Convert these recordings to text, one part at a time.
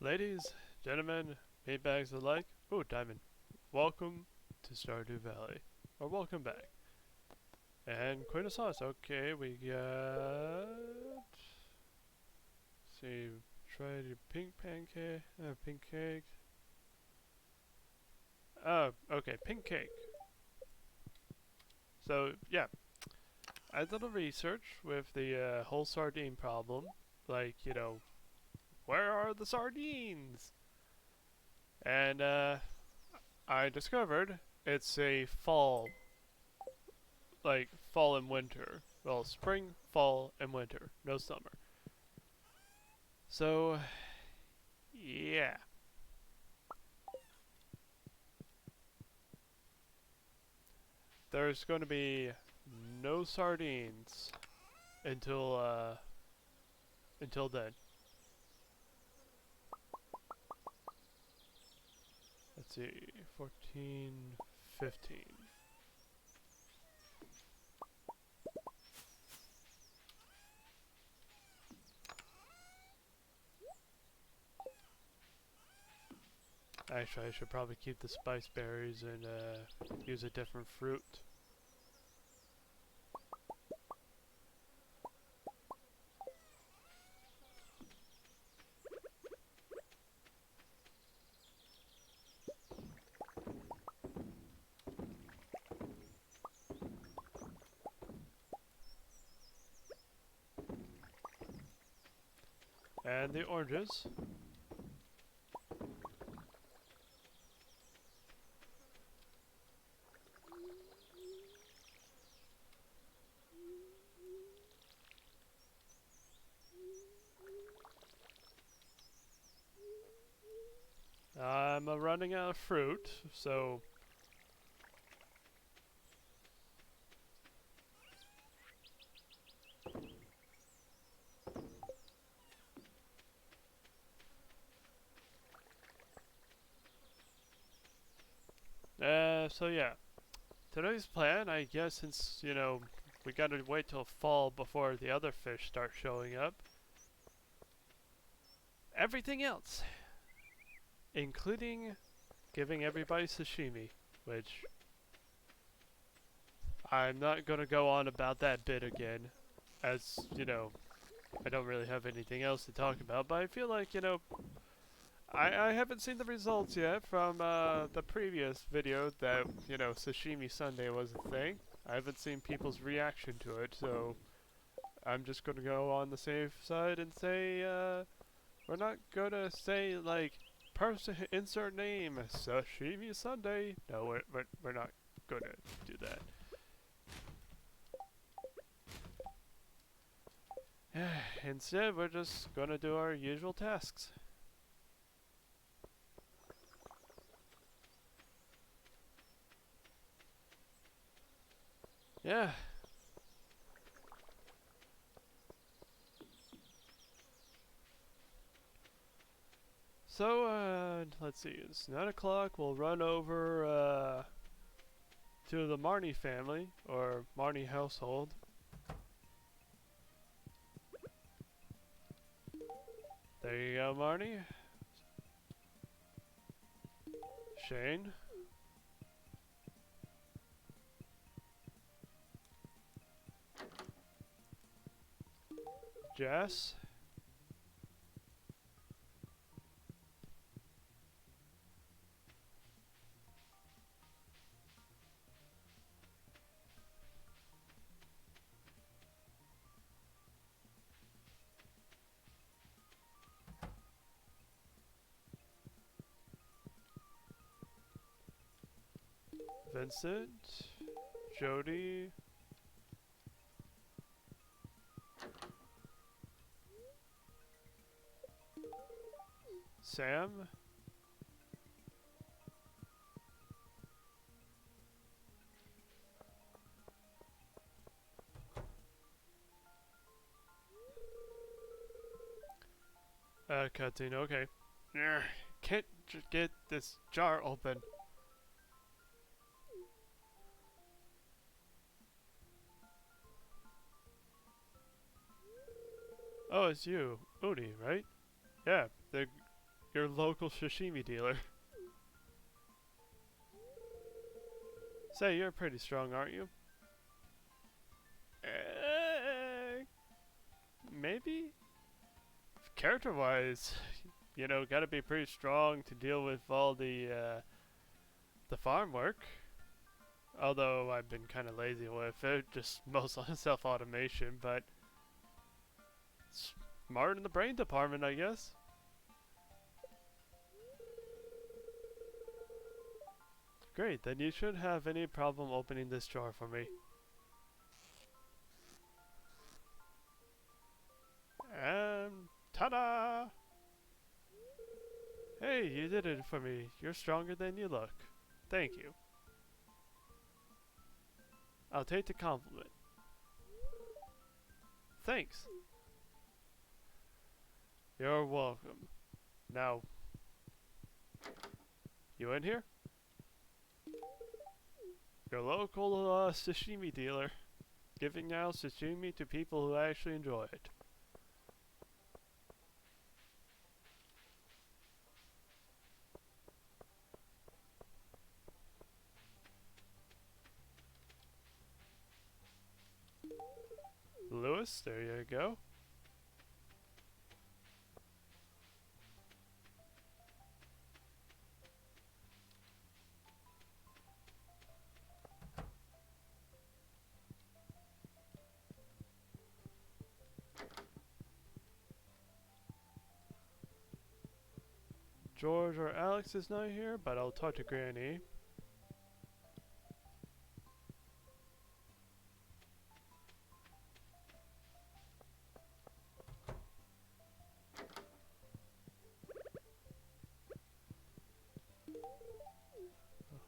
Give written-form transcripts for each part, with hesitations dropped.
Ladies, gentlemen, meatbags alike. Ooh, diamond. Welcome to Stardew Valley. Or welcome back. And Queen of Sauce. Okay, we got... see, try the pink pancake. Pink cake. Oh, okay, pink cake. So, yeah. I did a research with the whole sardine problem. Like, where are the sardines? And, I discovered it's a fall and winter. Well, spring, fall, and winter. No summer. So, yeah. There's going to be no sardines until then. Let's see, 14, 15. Actually, I should probably keep the spice berries and use a different fruit. And the oranges. I'm running out of fruit, so so yeah. Today's plan, I guess, since we gotta wait till fall before the other fish start showing up. Everything else, including giving everybody sashimi, which I'm not gonna go on about that bit again, as I don't really have anything else to talk about. But I feel like I haven't seen the results yet from the previous video that Sashimi Sunday was a thing. I haven't seen people's reaction to it, so I'm just gonna go on the safe side and say we're not gonna say like person insert name Sashimi Sunday. No, we're not gonna do that. Instead, we're just gonna do our usual tasks. Yeah. So, let's see, it's 9 o'clock, we'll run over, to the Marnie family, or Marnie household. There you go, Marnie. Shane. Jess. Vincent. Jody. Sam. Cutscene, okay. Can't get this jar open. Oh, it's you, Udi, right? Yeah, Your local sashimi dealer. Say, you're pretty strong, aren't you? Maybe? Character-wise, you know, gotta be pretty strong to deal with all the farm work. Although I've been kind of lazy with it, just most self-automation, but smart in the brain department, I guess. Great, then you shouldn't have any problem opening this jar for me. And ta-da! Hey, you did it for me. You're stronger than you look. Thank you. I'll take the compliment. Thanks. You're welcome. Now, you in here? Your local sashimi dealer. Giving out sashimi to people who actually enjoy it. Lewis, there you go. George or Alex is not here, but I'll talk to Granny.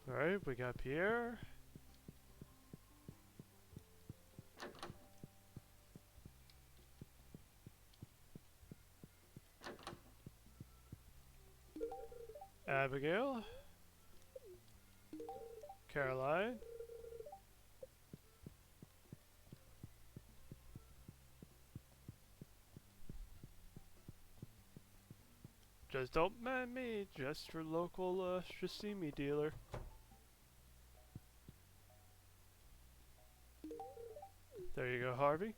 Alright, we got Pierre. Abigail. Caroline. Just don't mind me, just your local sashimi dealer. There you go, Harvey.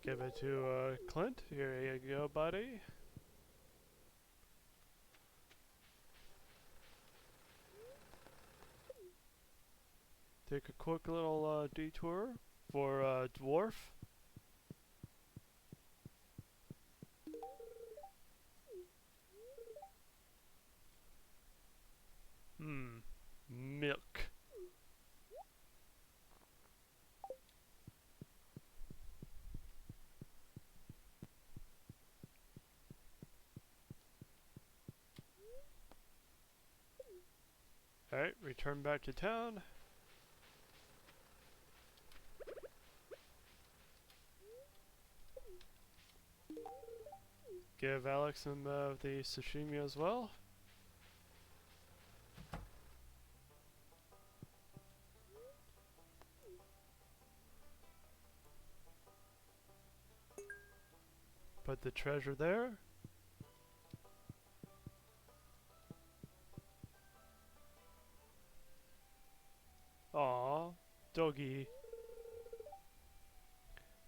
Give it to Clint. Here you go, buddy. Take a quick little detour for Dwarf. Milk. Alright, return back to town. Give Alex some of the sashimi as well. Put the treasure there. Aw, doggy.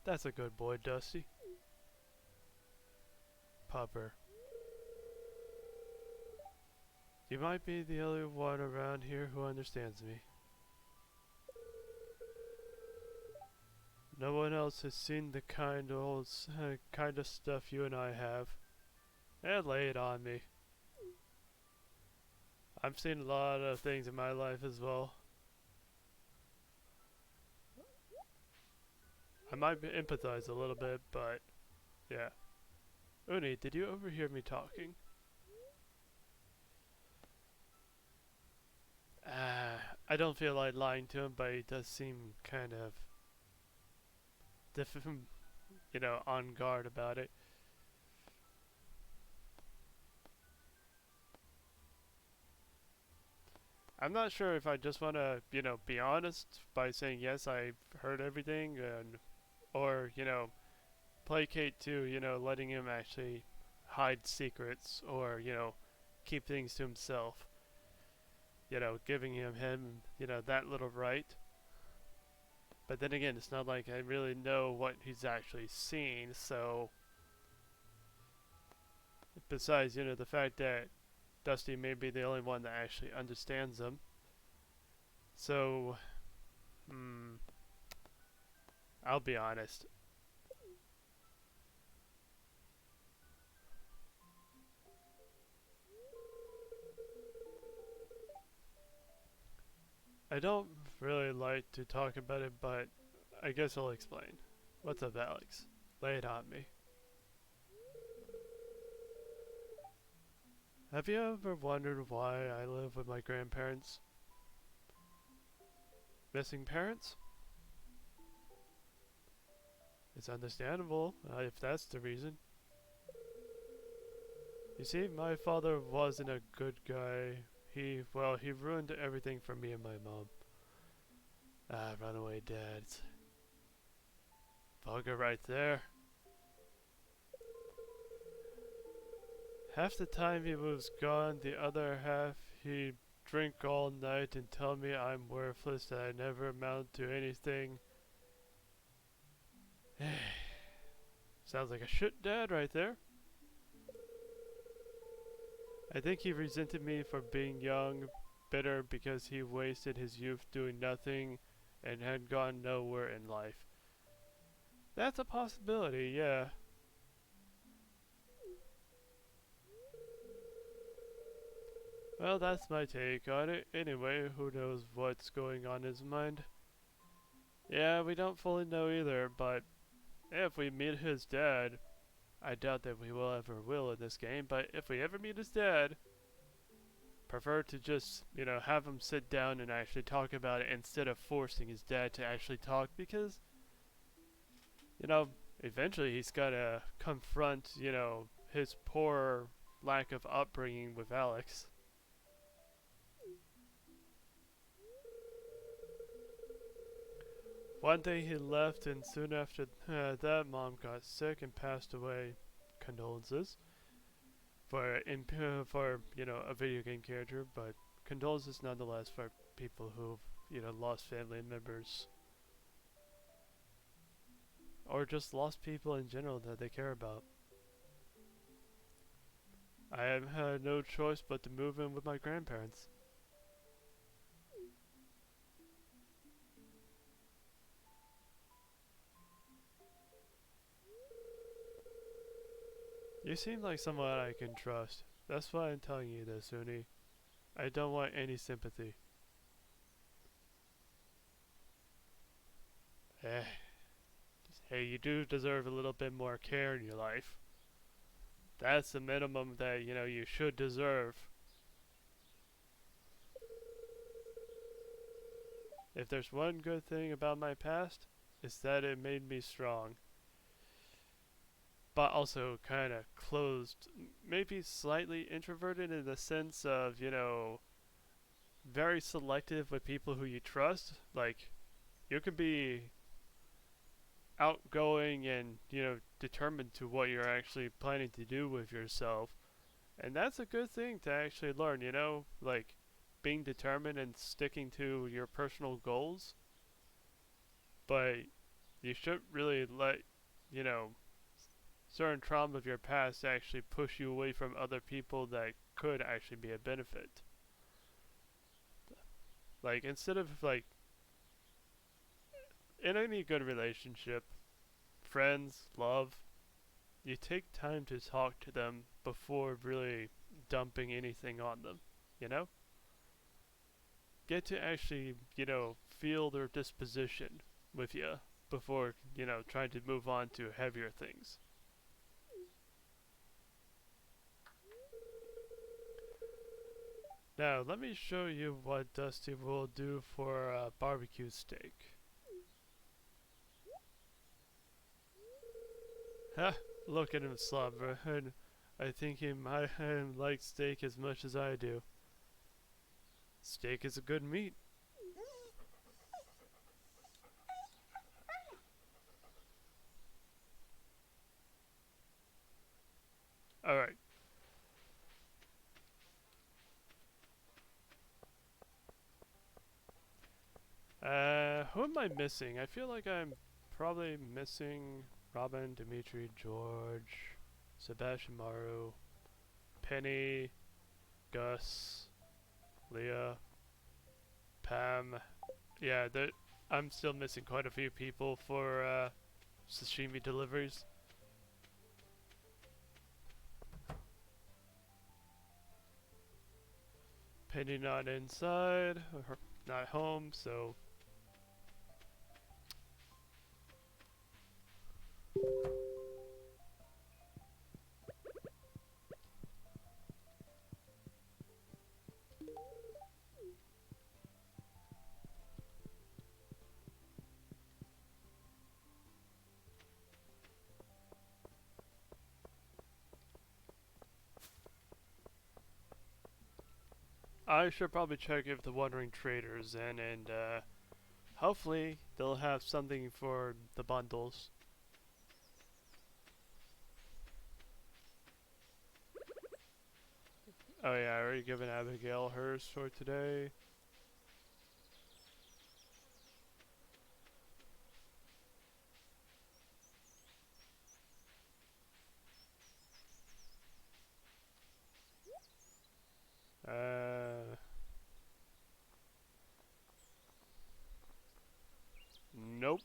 That's a good boy, Dusty. Pupper. You might be the only one around here who understands me. No one else has seen the kind of stuff you and I have. And lay it on me. I've seen a lot of things in my life as well. I might empathize a little bit, but yeah. Uni, did you overhear me talking? I don't feel like lying to him, but he does seem kind of diff- on guard about it. I'm not sure if I just want to, be honest by saying yes, I've heard everything, and or placate to, letting him actually hide secrets or keep things to himself. Giving him, that little right. But then again, it's not like I really know what he's actually seen. So besides, the fact that Dusty may be the only one that actually understands them. So, hmm, I'll be honest. I don't really like to talk about it, but I guess I'll explain. What's up, Alex? Lay it on me. Have you ever wondered why I live with my grandparents? Missing parents? It's understandable, if that's the reason. You see, my father wasn't a good guy. He ruined everything for me and my mom. Ah, runaway dads. Bugger right there. Half the time he was gone, the other half he'd drink all night and tell me I'm worthless, that I never amount to anything. Sounds like a shit dad right there. I think he resented me for being young, bitter because he wasted his youth doing nothing and had gone nowhere in life. That's a possibility, yeah. Well, that's my take on it. Anyway, who knows what's going on in his mind? Yeah, we don't fully know either, but if we meet his dad, I doubt that we will ever will in this game, but if we ever meet his dad, prefer to just, have him sit down and actually talk about it instead of forcing his dad to actually talk because, you know, eventually he's got to confront, his poor lack of upbringing with Alex. One day he left, and soon after that, Mom got sick and passed away. Condolences for a video game character, but condolences nonetheless for people who've lost family members or just lost people in general that they care about. I have had no choice but to move in with my grandparents. You seem like someone I can trust. That's why I'm telling you this, Uni. I don't want any sympathy. Eh, hey, you do deserve a little bit more care in your life. That's the minimum that, you should deserve. If there's one good thing about my past, it's that it made me strong. But also kind of closed, maybe slightly introverted in the sense of, very selective with people who you trust. Like, you can be outgoing and, determined to what you're actually planning to do with yourself. And that's a good thing to actually learn, like being determined and sticking to your personal goals. But you shouldn't really let, you know, certain trauma of your past actually push you away from other people that could actually be a benefit. Like, instead of, like, in any good relationship, friends, love, you take time to talk to them before really dumping anything on them, you know? Get to actually, feel their disposition with you before, trying to move on to heavier things. Now, let me show you what Dusty will do for a barbecue steak. Ha! Look at him slobber, and I think he might like steak as much as I do. Steak is a good meat. Alright. Who am I missing? I feel like I'm probably missing Robin, Dimitri, George, Sebastian Maru, Penny, Gus, Leah, Pam. Yeah, I'm still missing quite a few people for sashimi deliveries. Penny not inside, or not home, so I should probably check if the Wandering Trader's in, and hopefully they'll have something for the bundles. Oh yeah, I already given Abigail hers for today. Uh, nope.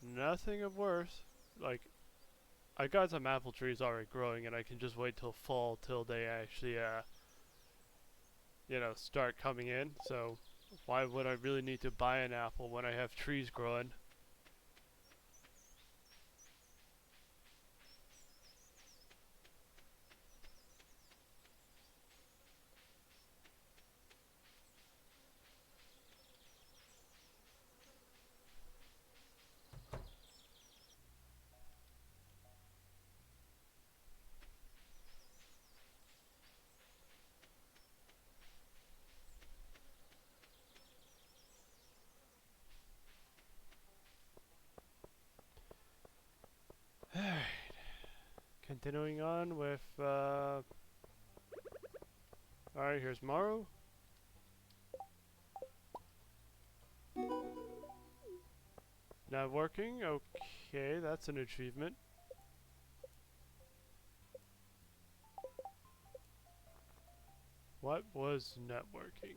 Nothing of worth. Like, I got some apple trees already growing, and I can just wait till fall till they actually, start coming in. So, why would I really need to buy an apple when I have trees growing? Continuing on with, alright, here's Maru. Not working? Okay, that's an achievement. What was not working?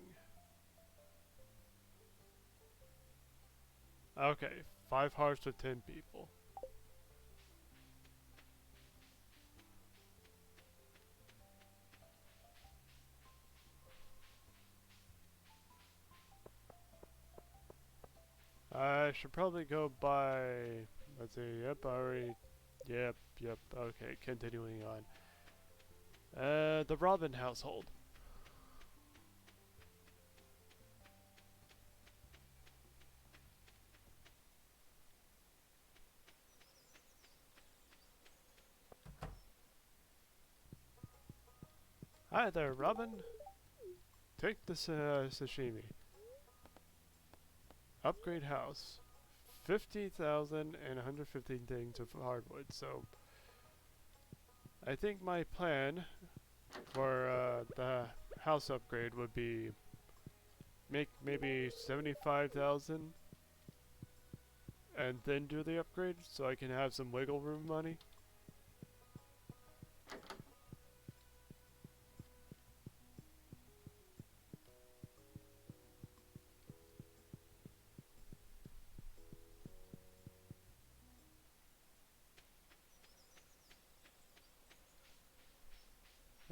Okay, 5 hearts with 10 people. I should probably go by, let's see, yep, I already, yep, okay, continuing on. The Robin household. Hi there, Robin. Take this, sashimi. Upgrade house. 50,000 and 115 things of hardwood, so I think my plan for the house upgrade would be make maybe 75,000 and then do the upgrade so I can have some wiggle room money.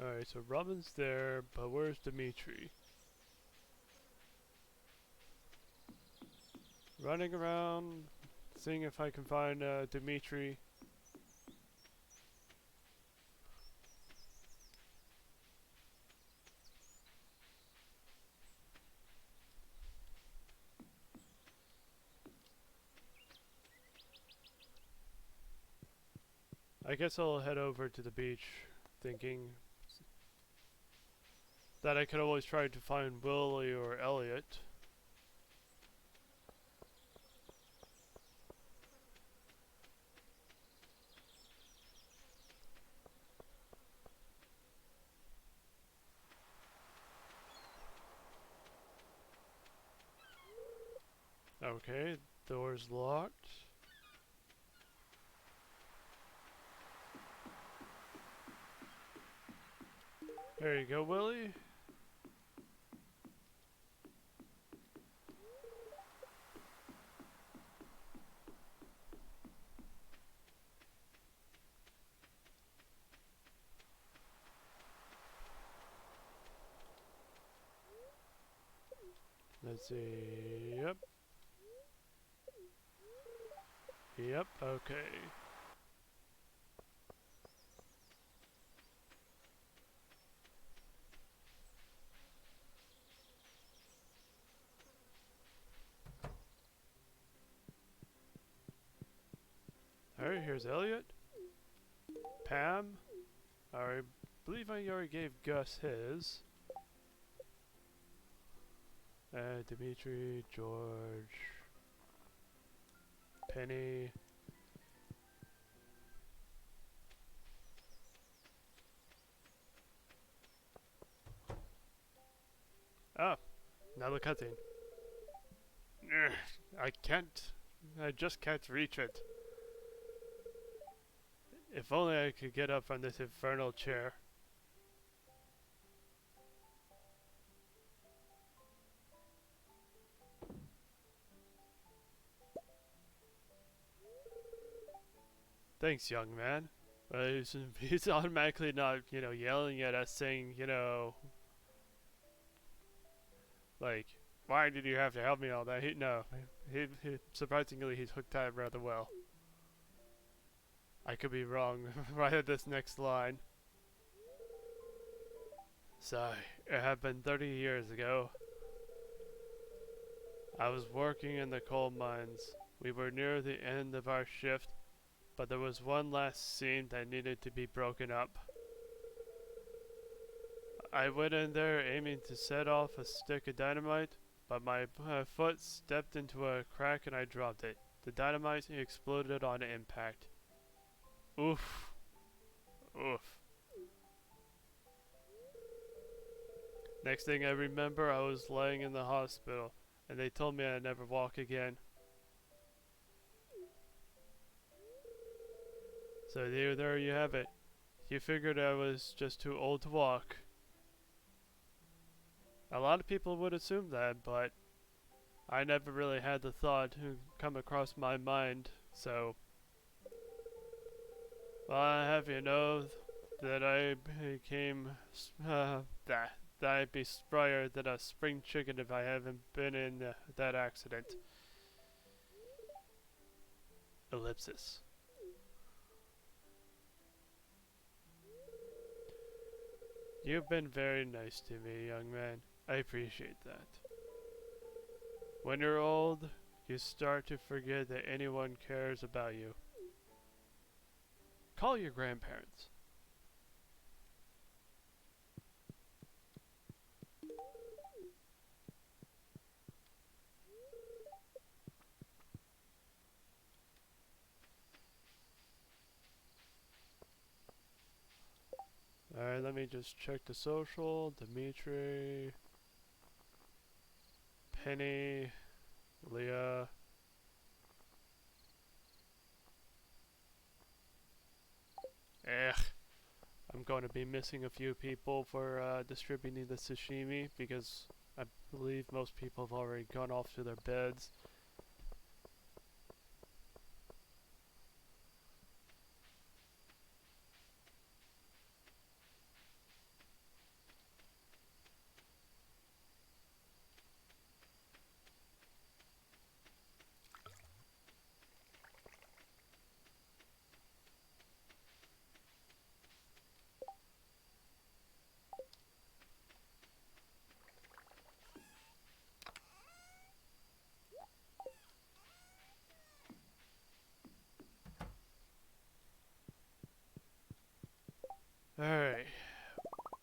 Alright, so Robin's there, but where's Dimitri? Running around, seeing if I can find Dimitri. I guess I'll head over to the beach, thinking that I could always try to find Willie or Elliot. Okay, door's locked. There you go, Willie. Let's see. Yep. Yep, okay. Alright, here's Elliot. Pam. I believe I already gave Gus his. Dimitri, George, Penny. Ah, now the cutscene. I can't. I just can't reach it. If only I could get up from this infernal chair. Thanks, young man. He's automatically not, yelling at us saying, like, why did you have to help me all that? No, surprisingly, he's hooked that rather well. I could be wrong right at this next line. So, it happened 30 years ago. I was working in the coal mines. We were near the end of our shift, but there was one last seam that needed to be broken up. I went in there aiming to set off a stick of dynamite, but my foot stepped into a crack and I dropped it. The dynamite exploded on impact. Oof. Oof. Next thing I remember, I was laying in the hospital, and they told me I'd never walk again. So there you have it. You figured I was just too old to walk. A lot of people would assume that, but I never really had the thought to come across my mind, so... Well, I have you know that I became... that I'd be sprier than a spring chicken if I haven't been in that accident. Ellipsis. You've been very nice to me, young man. I appreciate that. When you're old, you start to forget that anyone cares about you. Call your grandparents. Alright, let me just check the social. Dimitri, Penny, Leah. I'm going to be missing a few people for distributing the sashimi because I believe most people have already gone off to their beds.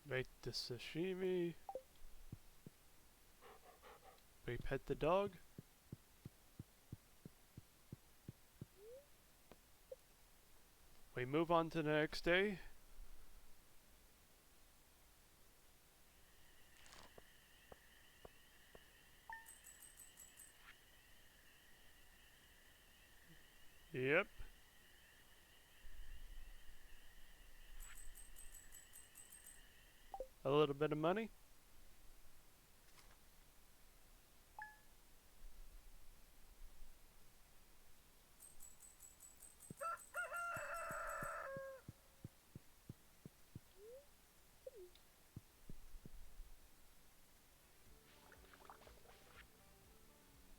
Make the sashimi. We pet the dog. We move on to the next day. Yep. A little bit of money.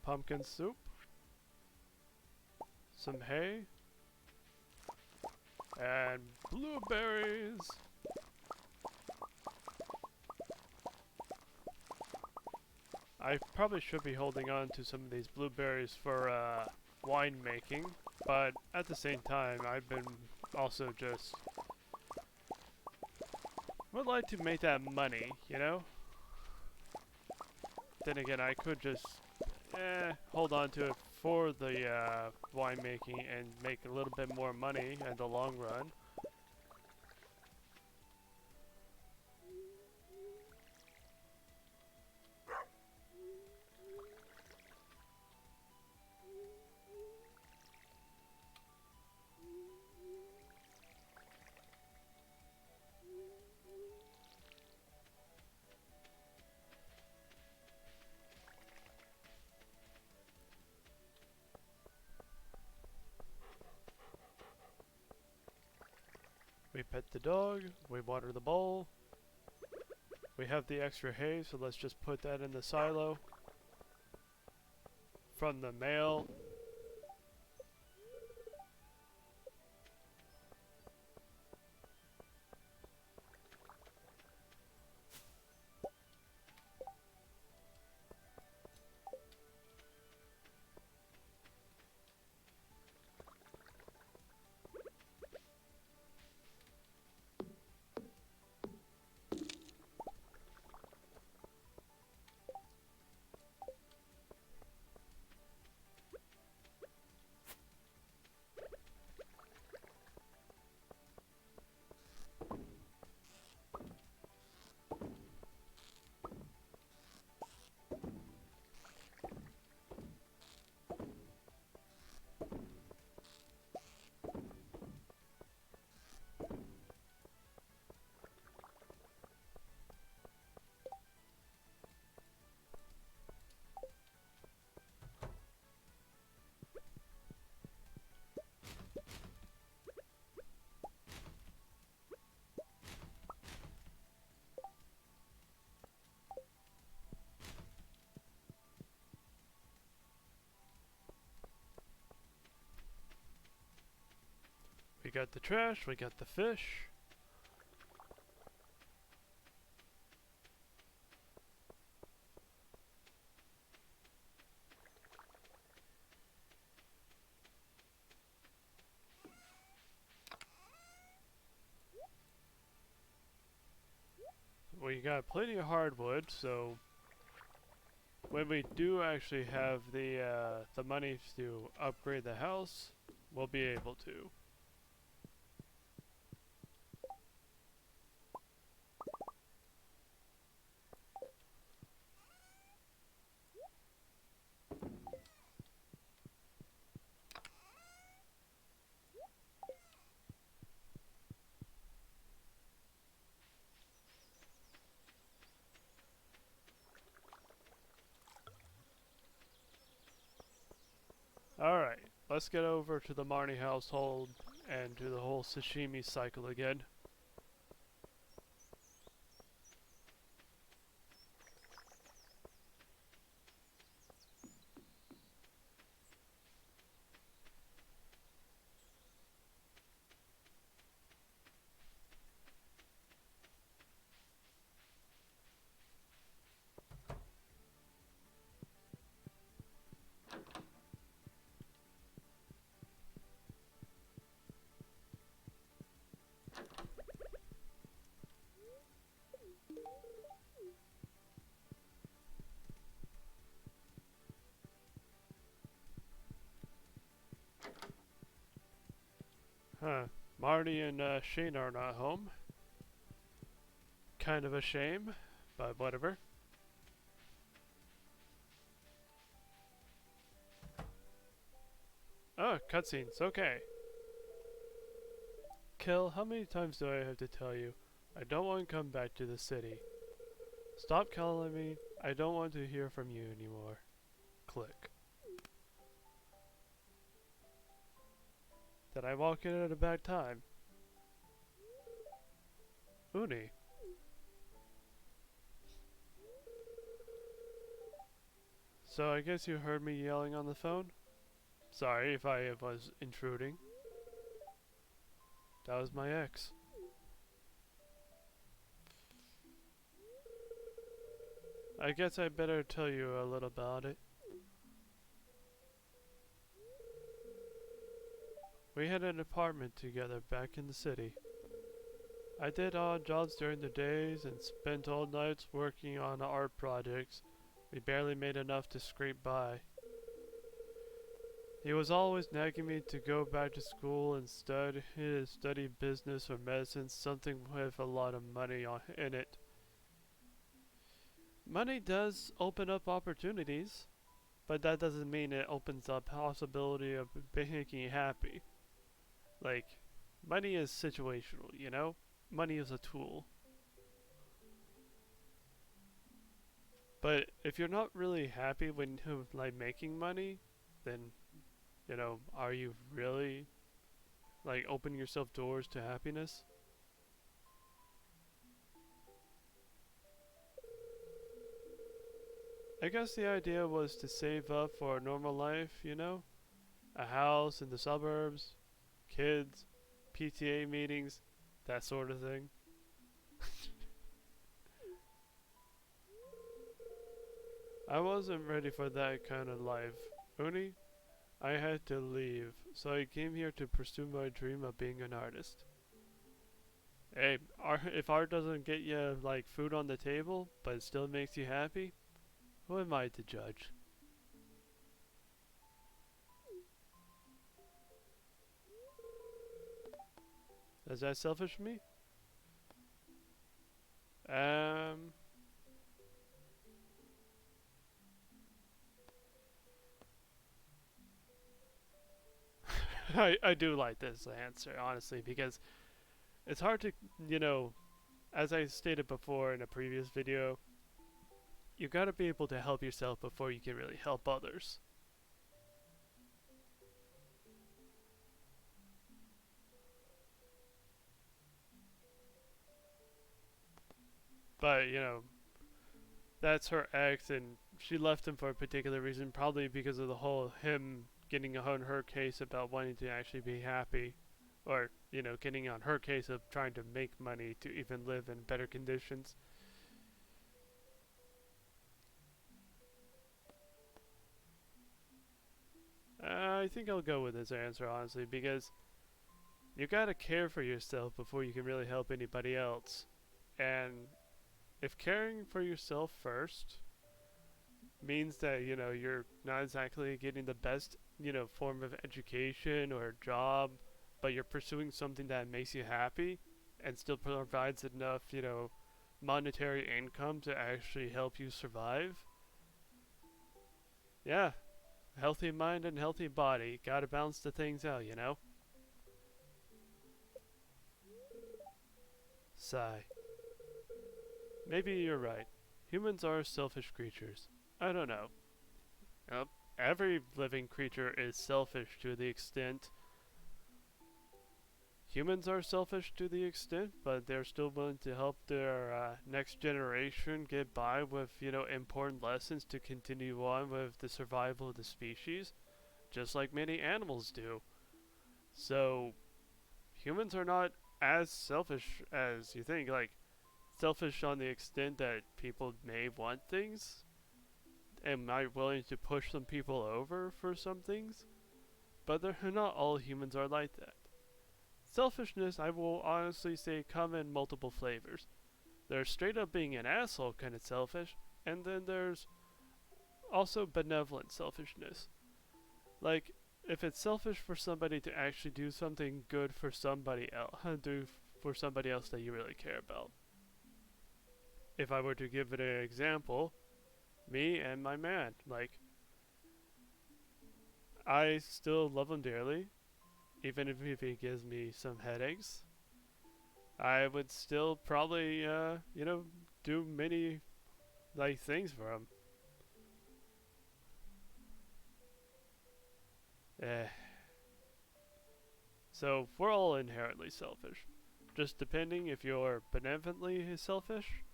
Pumpkin soup. Some hay. And blueberries. I probably should be holding on to some of these blueberries for wine making, but at the same time, I've been also just would like to make that money, you know? Then again, I could just hold on to it for the winemaking and make a little bit more money in the long run. We pet the dog, we water the bowl. We have the extra hay, so let's just put that in the silo. From the mail. We got the trash, we got the fish. We got plenty of hardwood, so when we do actually have the money to upgrade the house, we'll be able to. Alright, let's get over to the Marnie household and do the whole sashimi cycle again. Huh. Marty and Shane are not home. Kind of a shame, but whatever. Oh, cutscenes. Okay. Kel, how many times do I have to tell you? I don't want to come back to the city. Stop calling me. I don't want to hear from you anymore. Click. Did I walk in at a bad time? Uni. So I guess you heard me yelling on the phone? Sorry if I was intruding. That was my ex. I guess I better tell you a little about it. We had an apartment together back in the city. I did odd jobs during the days and spent all nights working on art projects. We barely made enough to scrape by. He was always nagging me to go back to school and study business or medicine, something with a lot of money in it. Money does open up opportunities, but that doesn't mean it opens up possibility of making you happy. Like, money is situational, you know? Money is a tool. But if you're not really happy when like making money, then are you really like opening yourself doors to happiness? I guess the idea was to save up for a normal life, you know? A house in the suburbs, kids, PTA meetings, that sort of thing. I wasn't ready for that kind of life. Uni, I had to leave, so I came here to pursue my dream of being an artist. Hey, if art doesn't get you like food on the table, but it still makes you happy, who am I to judge? Is that selfish of me? Um, I do like this answer, honestly, because it's hard to, you know, as I stated before in a previous video, you gotta be able to help yourself before you can really help others. But, that's her ex, and she left him for a particular reason, probably because of the whole him getting on her case about wanting to actually be happy. Or, getting on her case of trying to make money to even live in better conditions. I think I'll go with this answer, honestly, because you gotta care for yourself before you can really help anybody else. And if caring for yourself first means that, you're not exactly getting the best, form of education or job, but you're pursuing something that makes you happy and still provides enough, monetary income to actually help you survive. Yeah, healthy mind and healthy body. Gotta balance the things out. Sigh. Maybe you're right. Humans are selfish creatures. I don't know. Yep. Every living creature is selfish to the extent. Humans are selfish to the extent, but they're still willing to help their next generation get by with, important lessons to continue on with the survival of the species, just like many animals do. So, humans are not as selfish as you think. Like, selfish on the extent that people may want things and might willing to push some people over for some things, but not all humans are like that. Selfishness, I will honestly say, come in multiple flavors. There's straight up being an asshole kind of selfish, and then there's also benevolent selfishness. Like, if it's selfish for somebody to actually do something good for somebody else, do for somebody else that you really care about. If I were to give it an example, me and my man, like, I still love him dearly, even if he gives me some headaches. I would still probably, do many like things for him. Eh. So we're all inherently selfish, just depending if you're benevolently selfish,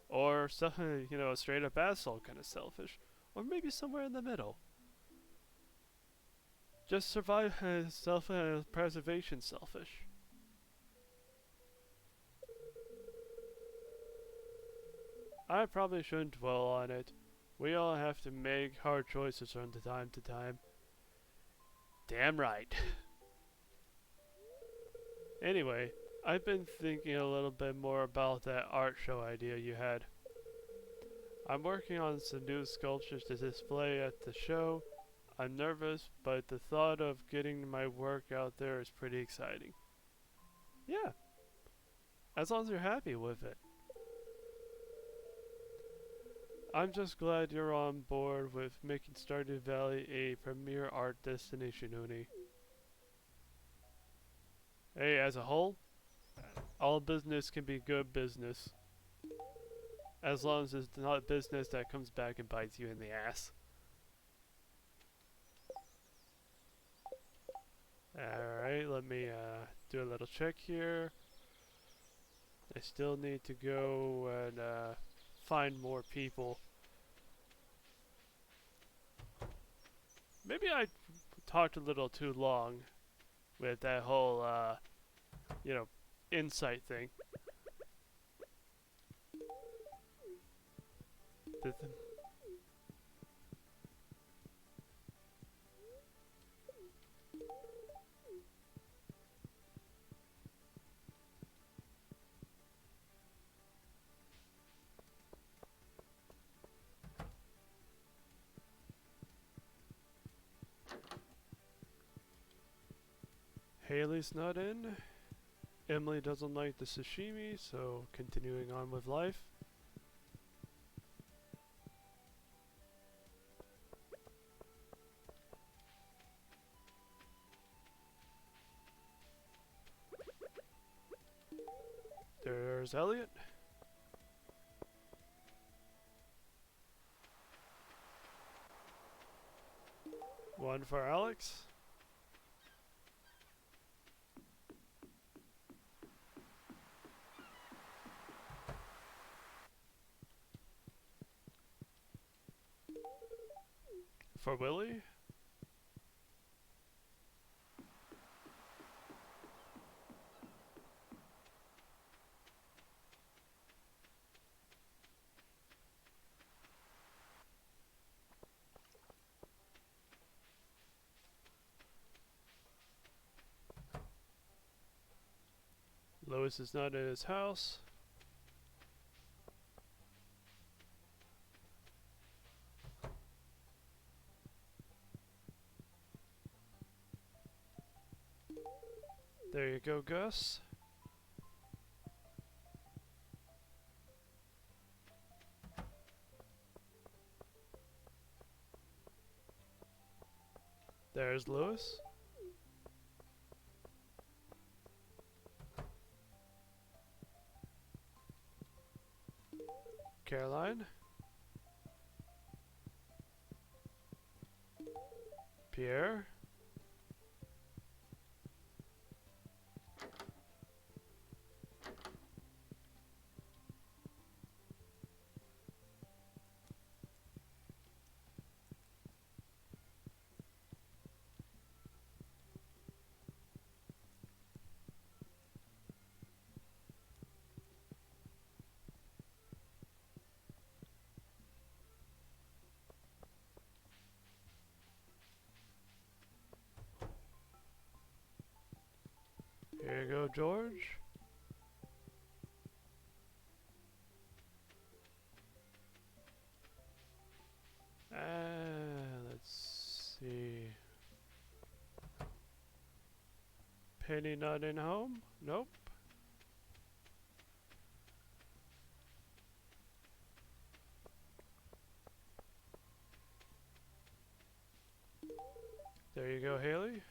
or a straight up asshole kind of selfish, or maybe somewhere in the middle. Just survive self preservation selfish. I probably shouldn't dwell on it. We all have to make hard choices from time to time. Damn right. Anyway, I've been thinking a little bit more about that art show idea you had. I'm working on some new sculptures to display at the show. I'm nervous, but the thought of getting my work out there is pretty exciting. Yeah, as long as you're happy with it. I'm just glad you're on board with making Stardew Valley a premier art destination, Uni. Hey, as a whole, all business can be good business. As long as it's not business that comes back and bites you in the ass. Alright, let me do a little check here. I still need to go and find more people. Maybe I talked a little too long with that whole, insight thing. Haley's not in. Emily doesn't like the sashimi, so continuing on with life. There's Elliot. One for Alex. For Willie. Lois is not in his house. There you go, Gus. There's Lewis. Caroline. Pierre. Here you go, George. Let's see. Penny not in home? Nope. There you go, Haley.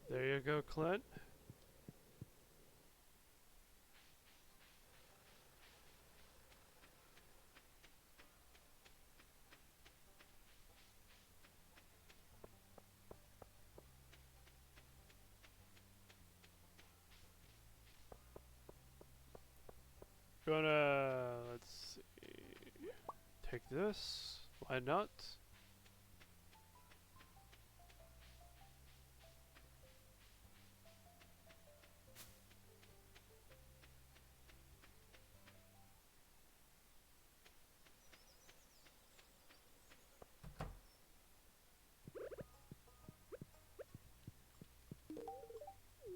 There you go, Clint. Let's see. Take this. Why not?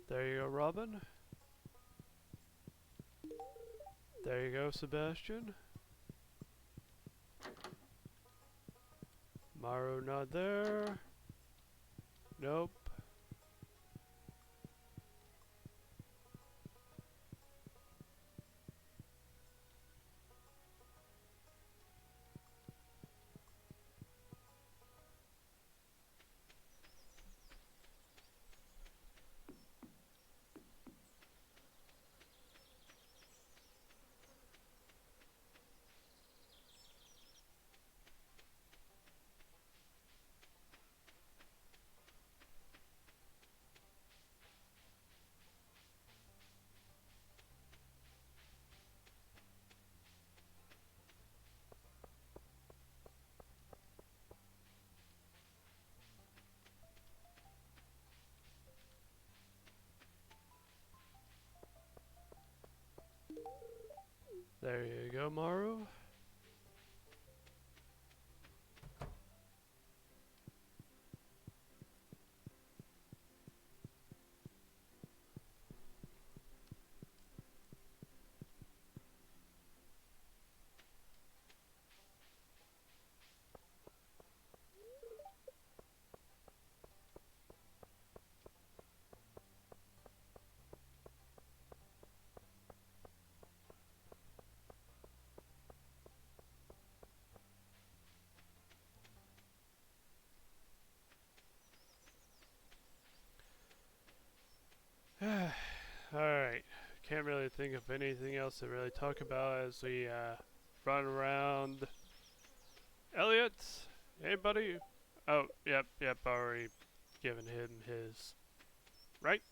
There you go, Robin. There you go, Sebastian. Maru not there. Nope. There you go, Maru. Alright. Can't really think of anything else to really talk about as we run around. Elliot? Hey, buddy? Oh, yep, already given him his. Right?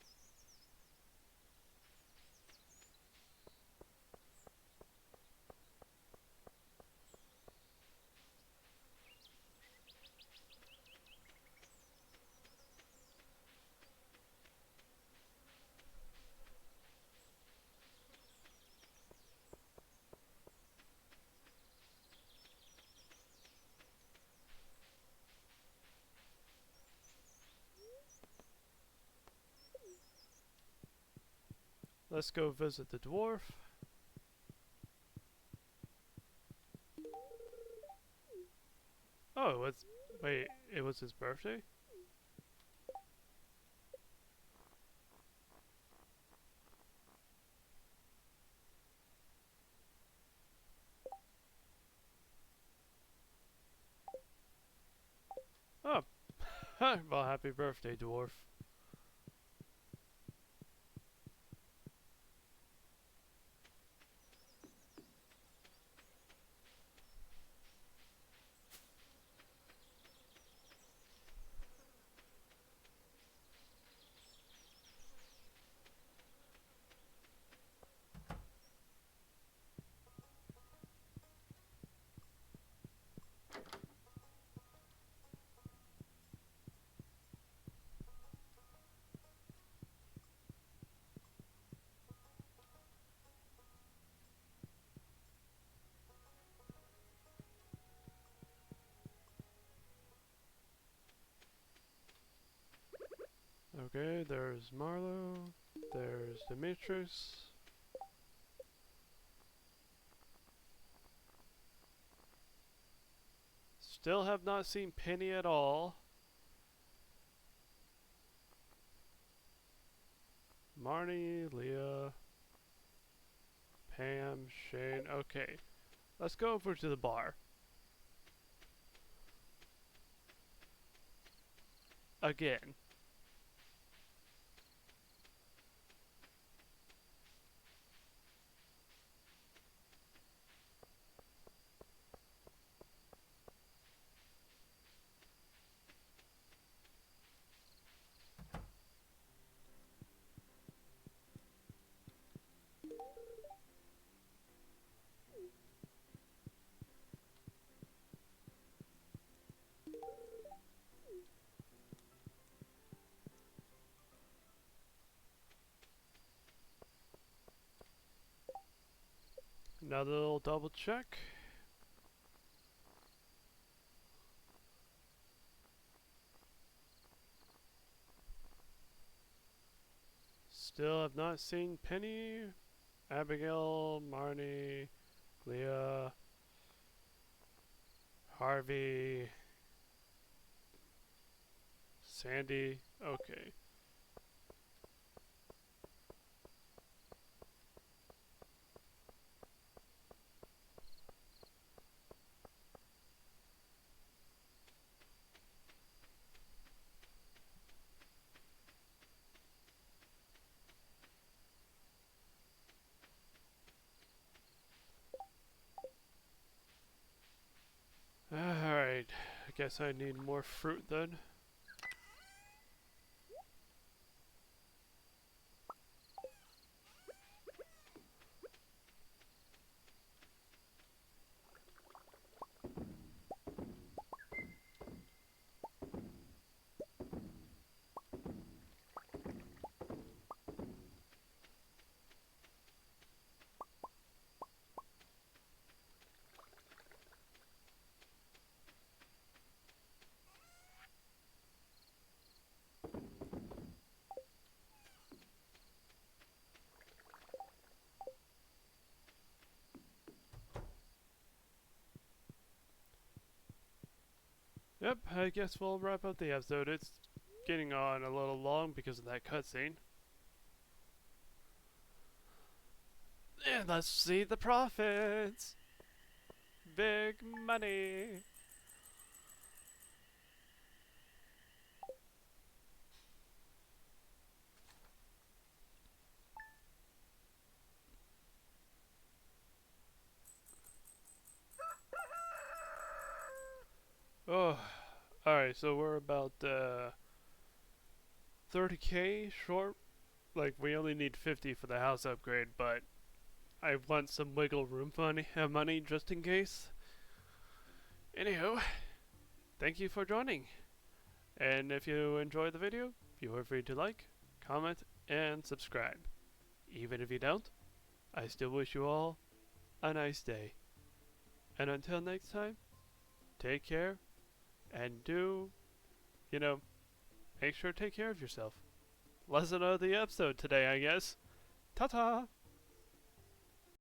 Let's go visit the dwarf. Oh, wait, it was his birthday? Oh, well, happy birthday, dwarf. Okay, there's Marlo. There's Demetrius. Still have not seen Penny at all. Marnie, Leah, Pam, Shane. Okay, let's go over to the bar. Again. Another little double check. Still have not seen Penny, Abigail, Marnie, Leah, Harvey, Sandy. Okay. Alright. I guess I need more fruit then. Yep, I guess we'll wrap up the episode. It's getting on a little long because of that cutscene. And let's see the profits! Big money! Oh, alright, so we're about 30k short. Like, we only need 50 for the house upgrade, but I want some wiggle room money just in case. Anywho, thank you for joining. And if you enjoyed the video, you are free to like, comment, and subscribe. Even if you don't, I still wish you all a nice day. And until next time, take care, and make sure to take care of yourself. Lesson of the episode today, I guess. Ta-ta!